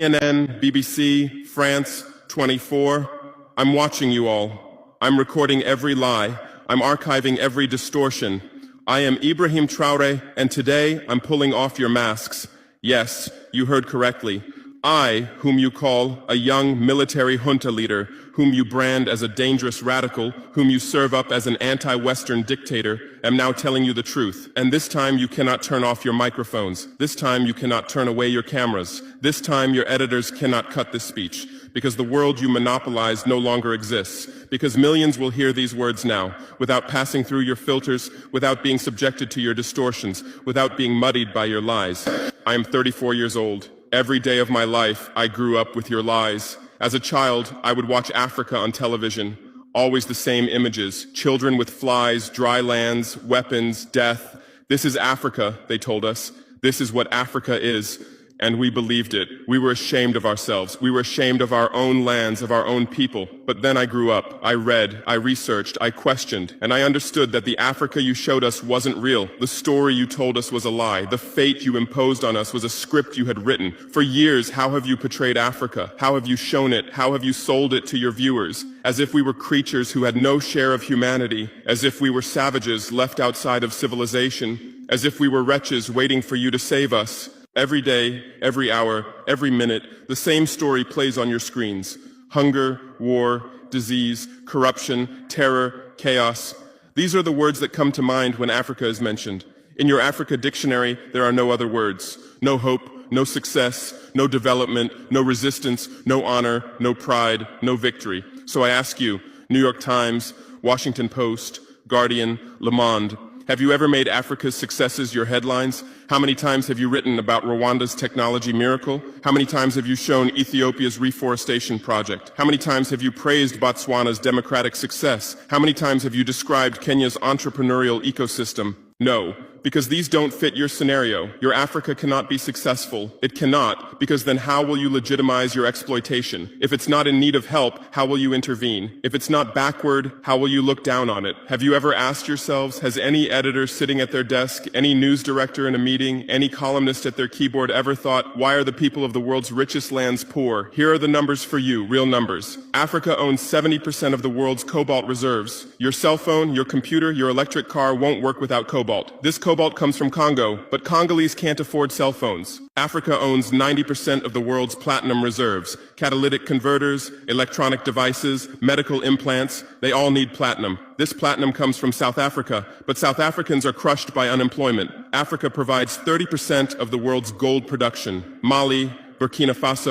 CNN, BBC, France, 24. I'm watching you all. I'm recording every lie. I'm archiving every distortion. I am Ibrahim Traore, and today I'm pulling off your masks. Yes, you heard correctly. I, whom you call a young military junta leader, whom you brand as a dangerous radical, whom you serve up as an anti-Western dictator, am now telling you the truth. And this time you cannot turn off your microphones. This time you cannot turn away your cameras. This time your editors cannot cut this speech. Because the world you monopolize no longer exists. Because millions will hear these words now, without passing through your filters, without being subjected to your distortions, without being muddied by your lies. I am 34 years old. Every day of my life, I grew up with your lies. As a child, I would watch Africa on television. Always the same images. Children with flies, dry lands, weapons, death. This is Africa, they told us. This is what Africa is. And we believed it. We were ashamed of ourselves. We were ashamed of our own lands, of our own people. But then I grew up. I read, I researched, I questioned, and I understood that the Africa you showed us wasn't real. The story you told us was a lie. The fate you imposed on us was a script you had written. For years, how have you portrayed Africa? How have you shown it? How have you sold it to your viewers? As if we were creatures who had no share of humanity, as if we were savages left outside of civilization, as if we were wretches waiting for you to save us. Every day, every hour, every minute, the same story plays on your screens. Hunger, war, disease, corruption, terror, chaos. These are the words that come to mind when Africa is mentioned. In your Africa dictionary, there are no other words. No hope, no success, no development, no resistance, no honor, no pride, no victory. So I ask you, New York Times, Washington Post, Guardian, Le Monde, have you ever made Africa's successes your headlines? How many times have you written about Rwanda's technology miracle? How many times have you shown Ethiopia's reforestation project? How many times have you praised Botswana's democratic success? How many times have you described Kenya's entrepreneurial ecosystem? No, because these don't fit your scenario. Your Africa cannot be successful. It cannot, because then how will you legitimize your exploitation? If it's not in need of help, how will you intervene? If it's not backward, how will you look down on it? Have you ever asked yourselves, has any editor sitting at their desk, any news director in a meeting, any columnist at their keyboard ever thought, why are the people of the world's richest lands poor? Here are the numbers for you, real numbers. Africa owns 70% of the world's cobalt reserves. Your cell phone, your computer, your electric car won't work without cobalt. This cobalt comes from Congo, but Congolese can't afford cell phones. Africa owns 90% of the world's platinum reserves. Catalytic converters, electronic devices, medical implants, they all need platinum. This platinum comes from South Africa, but South Africans are crushed by unemployment. Africa provides 30% of the world's gold production. Mali, Burkina Faso,